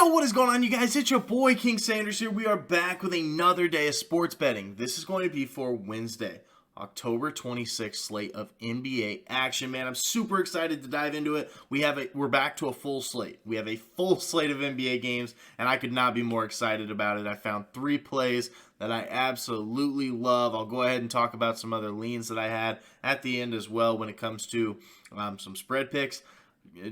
Yo, what is going on, you guys? It's your boy King Sanders here. We are back with another day of sports betting. This is going to be for Wednesday, October 26th slate of NBA action. Man, I'm super excited to dive into it. We're back to a full slate. We have a full slate of NBA games, and I could not be more excited about it. I found 3 plays that I absolutely love. I'll go ahead and talk about some other leans that I had at the end as well when it comes to some spread picks.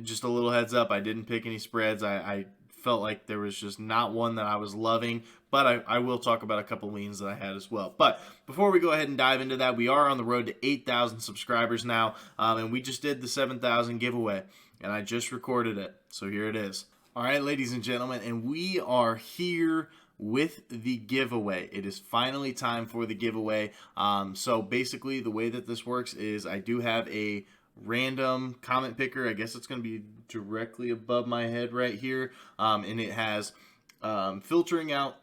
Just a little heads up, I didn't pick any spreads. I felt like there was just not one that I was loving, but I will talk about a couple leans that I had as well. But before we go ahead and dive into that, we are on the road to 8,000 subscribers now, and we just did the 7,000 giveaway, and I just recorded it, so here it is. All right, ladies and gentlemen, and we are here with the giveaway. It is finally time for the giveaway. So basically, the way that this works is I do have a random comment picker. I guess it's going to be directly above my head right here, and it has filtering out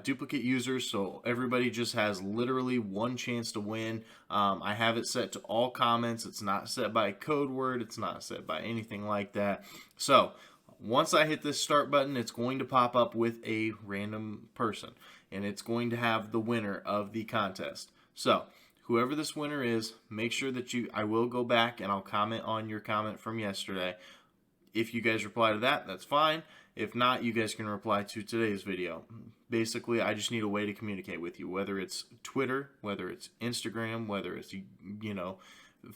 duplicate users, so everybody just has literally one chance to win. I have it set to all comments. It's not set by a code word. It's not set by anything like that. So once I hit this start button, it's going to pop up with a random person, and it's going to have the winner of the contest. So whoever this winner is, make sure that I will go back and I'll comment on your comment from yesterday. If you guys reply to that, that's fine. If not, you guys can reply to today's video. Basically, I just need a way to communicate with you, whether it's Twitter, whether it's Instagram, whether it's,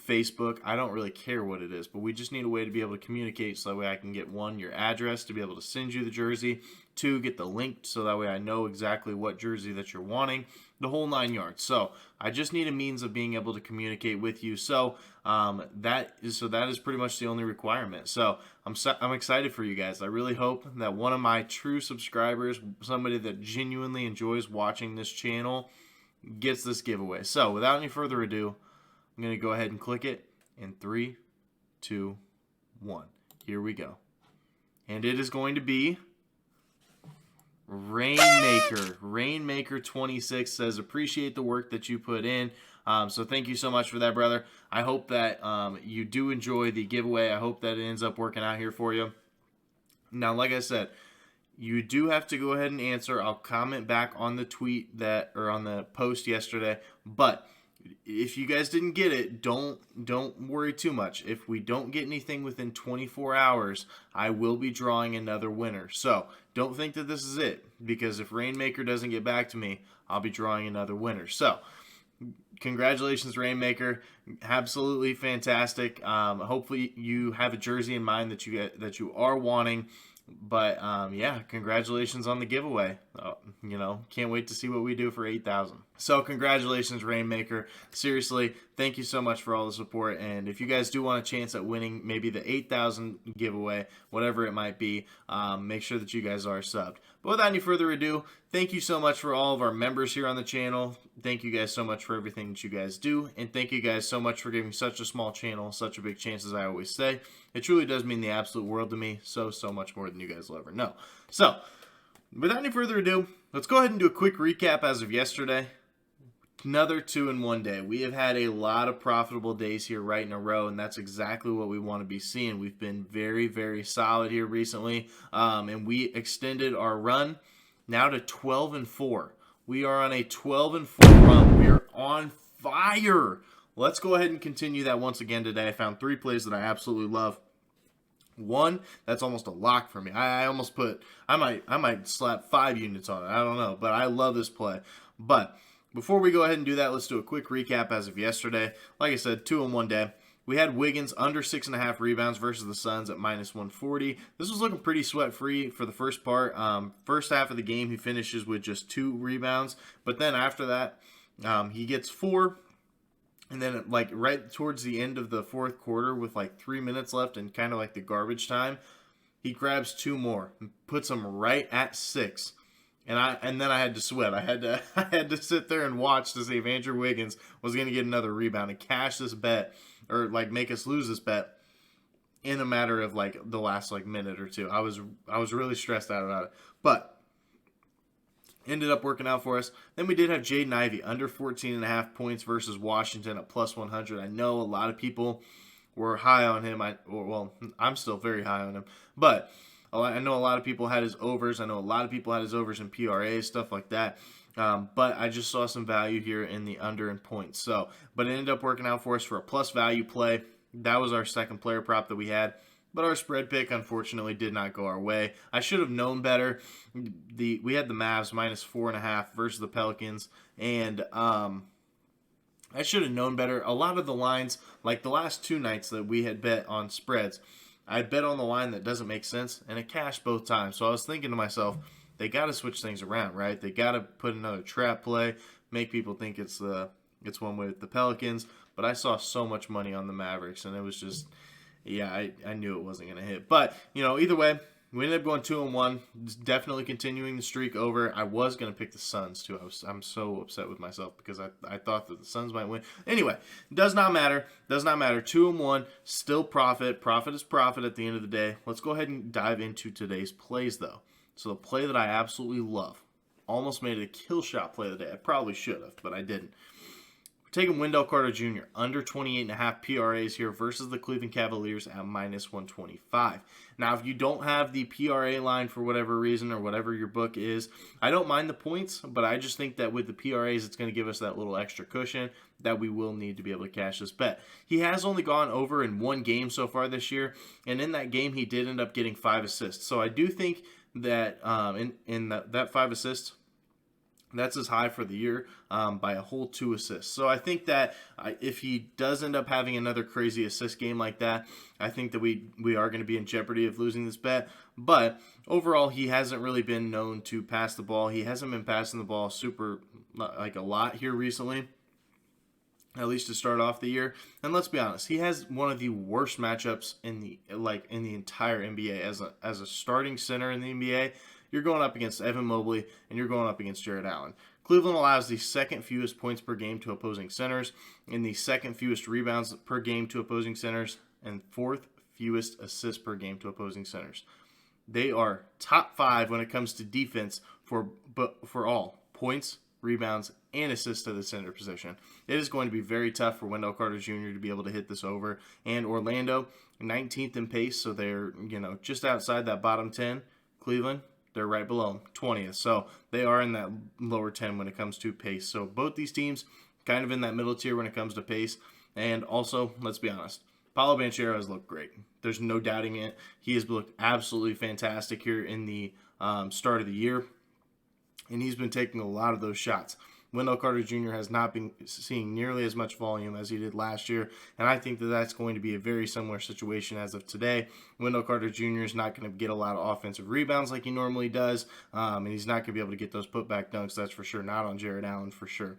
Facebook. I don't really care what it is, but we just need a way to be able to communicate so that way I can get, 1, your address to be able to send you the jersey, 2, get the link so that way I know exactly what jersey that you're wanting, the whole 9 yards. So I just need a means of being able to communicate with you. So that is pretty much the only requirement. So I'm excited for you guys. I really hope that one of my true subscribers, somebody that genuinely enjoys watching this channel, gets this giveaway. So without any further ado, I'm going to go ahead and click it in 3, 2, 1. Here we go. And it is going to be Rainmaker. Rainmaker 26 says, appreciate the work that you put in. So thank you so much for that, brother. I hope that you do enjoy the giveaway. I hope that it ends up working out here for you. Now, like I said, you do have to go ahead and answer. I'll comment back on the tweet or on the post yesterday, but if you guys didn't get it, don't worry too much. If we don't get anything within 24 hours, I will be drawing another winner. So don't think that this is it, because if Rainmaker doesn't get back to me, I'll be drawing another winner. So congratulations, Rainmaker. Absolutely fantastic. Hopefully you have a jersey in mind that you are wanting. But yeah, congratulations on the giveaway. Can't wait to see what we do for 8,000. So congratulations, Rainmaker. Seriously, thank you so much for all the support. And if you guys do want a chance at winning maybe the 8,000 giveaway, whatever it might be, make sure that you guys are subbed. But without any further ado, thank you so much for all of our members here on the channel. Thank you guys so much for everything that you guys do. And thank you guys so much for giving such a small channel such a big chance, as I always say. It truly does mean the absolute world to me. So much more than you guys will ever know. So, without any further ado, let's go ahead and do a quick recap as of yesterday. Another 2-in-1 day. We have had a lot of profitable days here right in a row, and that's exactly what we want to be seeing. We've been very, very solid here recently, and we extended our run now to 12-4. We are on a 12-4 run. We are on fire. Let's go ahead and continue that once again today. I found 3 plays that I absolutely love. One, that's almost a lock for me. I might slap 5 units on it. I don't know, but I love this play. But before we go ahead and do that, let's do a quick recap as of yesterday. Like I said, 2-in-1 day. We had Wiggins under 6.5 rebounds versus the Suns at -140. This was looking pretty sweat-free for the first part. First half of the game, he finishes with just 2 rebounds. But then after that, he gets 4. And then, right towards the end of the fourth quarter with 3 minutes left and kind of the garbage time, he grabs 2 more and puts them right at 6. And then I had to sweat. I had to sit there and watch to see if Andrew Wiggins was going to get another rebound and cash this bet, or make us lose this bet in a matter of the last minute or two. I was really stressed out about it, but ended up working out for us. Then we did have Jaden Ivey under 14.5 points versus Washington at +100. I know a lot of people were high on him. I'm still very high on him, but I know a lot of people had his overs. I know a lot of people had his overs in PRA, stuff like that. But I just saw some value here in the under and points. So, but it ended up working out for us for a plus value play. That was our second player prop that we had. But our spread pick, unfortunately, did not go our way. I should have known better. We had the Mavs minus 4.5 versus the Pelicans, and I should have known better. A lot of the lines, like the last two nights that we had bet on spreads, I bet on the line that doesn't make sense, and it cashed both times. So I was thinking to myself, they got to switch things around, right? They got to put another trap play, make people think it's one way with the Pelicans. But I saw so much money on the Mavericks, and it was just, yeah, I knew it wasn't going to hit. But, either way, we ended up going 2-1, definitely continuing the streak over. I was going to pick the Suns, too. I'm so upset with myself because I thought that the Suns might win. Anyway, does not matter. 2-1, still profit. Profit is profit at the end of the day. Let's go ahead and dive into today's plays, though. So the play that I absolutely love, almost made it a kill shot play of the day. I probably should have, but I didn't. Taking Wendell Carter Jr. under 28.5 PRAs here versus the Cleveland Cavaliers at minus 125. Now, if you don't have the PRA line for whatever reason or whatever your book is, I don't mind the points, but I just think that with the PRAs, it's going to give us that little extra cushion that we will need to be able to cash this bet. He has only gone over in one game so far this year, and in that game, he did end up getting 5 assists. So I do think that in that 5 assists, that's his high for the year by a whole 2 assists. So I think that if he does end up having another crazy assist game like that, I think that we are going to be in jeopardy of losing this bet. But overall, he hasn't really been known to pass the ball. He hasn't been passing the ball a lot here recently, at least to start off the year. And let's be honest, he has one of the worst matchups in the entire NBA as a starting center in the NBA. You're going up against Evan Mobley, and you're going up against Jared Allen. Cleveland allows the second fewest points per game to opposing centers, and the second fewest rebounds per game to opposing centers, and fourth fewest assists per game to opposing centers. They are top 5 when it comes to defense for all points, rebounds, and assists to the center position. It is going to be very tough for Wendell Carter Jr. to be able to hit this over. And Orlando, 19th in pace, so they're just outside that bottom 10. Cleveland, they're right below them, 20th. So they are in that lower 10 when it comes to pace. So both these teams kind of in that middle tier when it comes to pace. And also, let's be honest, Paolo Banchero has looked great. There's no doubting it. He has looked absolutely fantastic here in the start of the year. And he's been taking a lot of those shots. Wendell Carter Jr. has not been seeing nearly as much volume as he did last year, and I think that that's going to be a very similar situation as of today. Wendell Carter Jr. is not going to get a lot of offensive rebounds like he normally does, and he's not going to be able to get those putback dunks, that's for sure, not on Jared Allen for sure.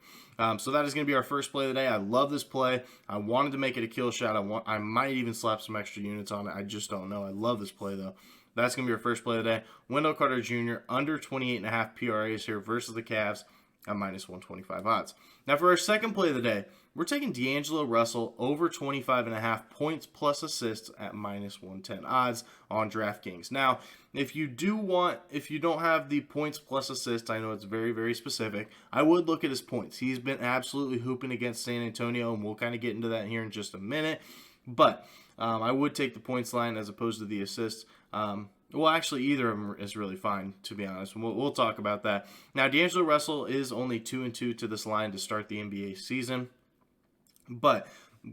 So that is going to be our first play of the day. I love this play. I wanted to make it a kill shot. I might even slap some extra units on it. I just don't know. I love this play, though. That's going to be our first play of the day. Wendell Carter Jr. under 28.5 PRAs here versus the Cavs at minus 125 odds. Now for our second play of the day, we're taking D'Angelo Russell over 25.5 points plus assists at minus 110 odds on DraftKings. Now, if you don't have the points plus assists, I know it's very, very specific, I would look at his points. He's been absolutely hooping against San Antonio, and we'll kind of get into that here in just a minute. But I would take the points line as opposed to the assists. Well, actually, either of them is really fine, to be honest. We'll talk about that. Now, D'Angelo Russell is only 2-2 to this line to start the NBA season. But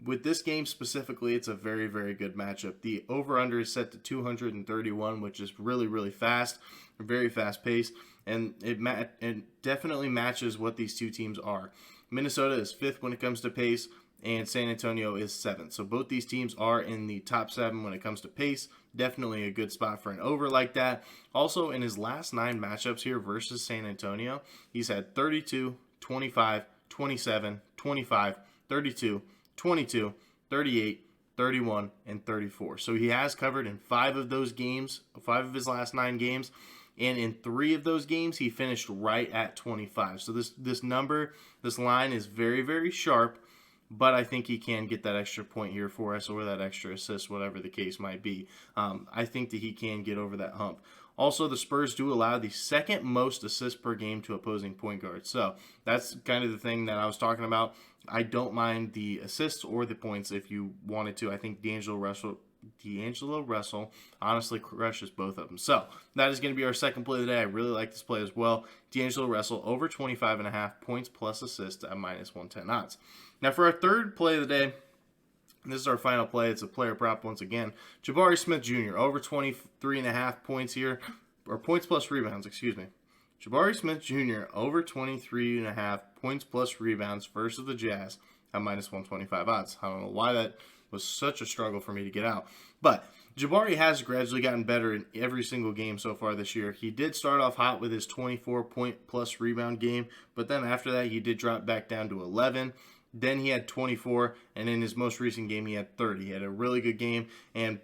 with this game specifically, it's a very, very good matchup. The over-under is set to 231, which is really, really fast, very fast pace. And it definitely matches what these two teams are. Minnesota is 5th when it comes to pace, and San Antonio is 7th. So both these teams are in the top 7 when it comes to pace. Definitely a good spot for an over like that. Also, in his last 9 matchups here versus San Antonio, he's had 32, 25, 27, 25, 32, 22, 38, 31, and 34. So he has covered in 5 of those games, 5 of his last 9 games. And in 3 of those games, he finished right at 25. So this line is very, very sharp. But I think he can get that extra point here for us, or that extra assist, whatever the case might be. I think that he can get over that hump. Also, the Spurs do allow the second most assists per game to opposing point guards. So that's kind of the thing that I was talking about. I don't mind the assists or the points if you wanted to. I think D'Angelo D'Angelo Russell honestly crushes both of them. So that is going to be our second play of the day. I really like this play as well. D'Angelo Russell over 25.5 points plus assists at minus 110 odds. Now for our third play of the day, this is our final play. It's a player prop once again. Jabari Smith Jr. over 23.5 points here, or points plus rebounds, excuse me. Jabari Smith Jr. over 23.5 points plus rebounds versus the Jazz at minus 125 odds. I don't know why that was such a struggle for me to get out. But Jabari has gradually gotten better in every single game so far this year. He did start off hot with his 24-point plus rebound game, but then after that he did drop back down to 11. Then he had 24, and in his most recent game, he had 30. He had a really good game, and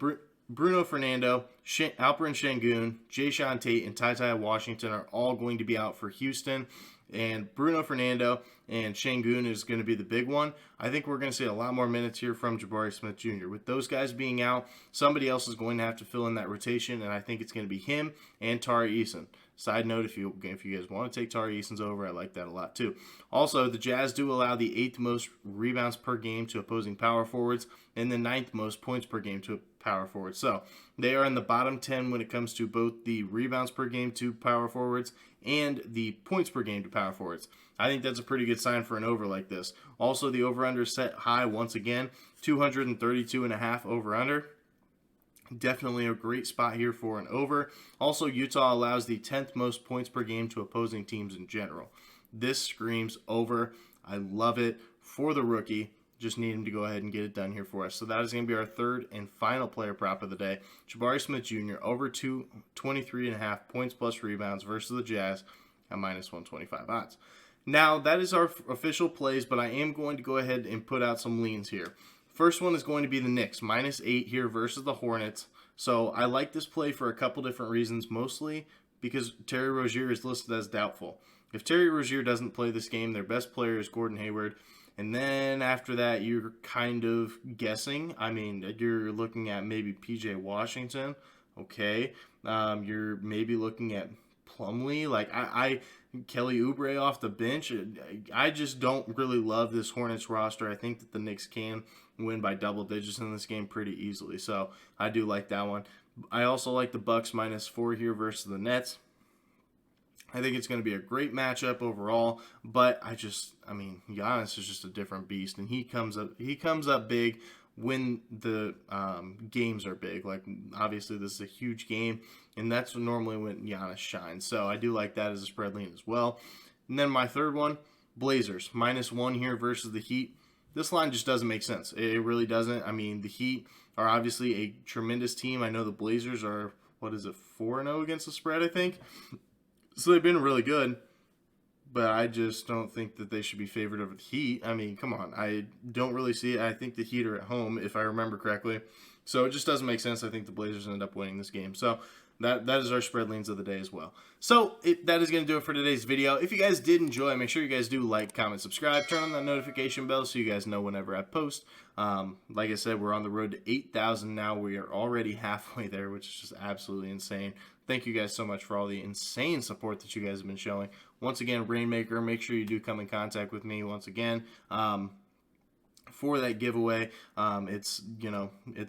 Bruno Fernando, Alperen Sengun, Jayshawn Tate, and Ty Washington are all going to be out for Houston, and Bruno Fernando and Sengun is going to be the big one. I think we're going to see a lot more minutes here from Jabari Smith Jr. With those guys being out, somebody else is going to have to fill in that rotation, and I think it's going to be him and Tari Eason. Side note, if you guys want to take Tari Eason's over, I like that a lot too. Also, the Jazz do allow the 8th most rebounds per game to opposing power forwards and the 9th most points per game to power forwards. So they are in the bottom 10 when it comes to both the rebounds per game to power forwards and the points per game to power forwards. I think that's a pretty good sign for an over like this. Also, the over-under set high once again, 232.5 over-under. Definitely a great spot here for an over. Also, Utah allows the 10th most points per game to opposing teams in general. This screams over. I love it for the rookie. Just need him to go ahead and get it done here for us. So that is going to be our third and final player prop of the day. Jabari Smith Jr. over 23.5 points plus rebounds versus the Jazz at minus 125 odds. Now, that is our official plays, but I am going to go ahead and put out some leans here. First one is going to be the Knicks, minus 8 here versus the Hornets. So I like this play for a couple different reasons, mostly because Terry Rozier is listed as doubtful. If Terry Rozier doesn't play this game, their best player is Gordon Hayward. And then after that, you're kind of guessing. I mean, you're looking at maybe P.J. Washington. Okay. You're maybe looking at Plumlee. Like, Kelly Oubre off the bench. I just don't really love this Hornets roster. I think that the Knicks can win by double digits in this game pretty easily. So I do like that one. I also like the Bucks minus 4 here versus the Nets. I think it's going to be a great matchup overall, but Giannis is just a different beast, and he comes up big when the games are big. Like, obviously, this is a huge game, and that's normally when Giannis shines. So I do like that as a spread lean as well. And then my third one, Blazers, minus 1 here versus the Heat. This line just doesn't make sense. It really doesn't. I mean, the Heat are obviously a tremendous team. I know the Blazers are, 4-0 against the spread, I think. So they've been really good, but I just don't think that they should be favored over the Heat. I mean, come on. I don't really see it. I think the Heat are at home, if I remember correctly. So it just doesn't make sense. I think the Blazers end up winning this game. So that is our spread leans of the day as well. So that is going to do it for today's video. If you guys did enjoy, make sure you guys do like, comment, subscribe, turn on that notification bell so you guys know whenever I post. Like I said, we're on the road to 8,000 now. We are already halfway there, which is just absolutely insane. Thank you guys so much for all the insane support that you guys have been showing. Once again, Rainmaker, make sure you do come in contact with me once again for that giveaway. It's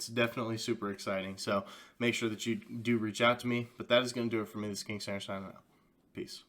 definitely super exciting. So make sure that you do reach out to me. But that is going to do it for me. This is King Center signing out. Peace.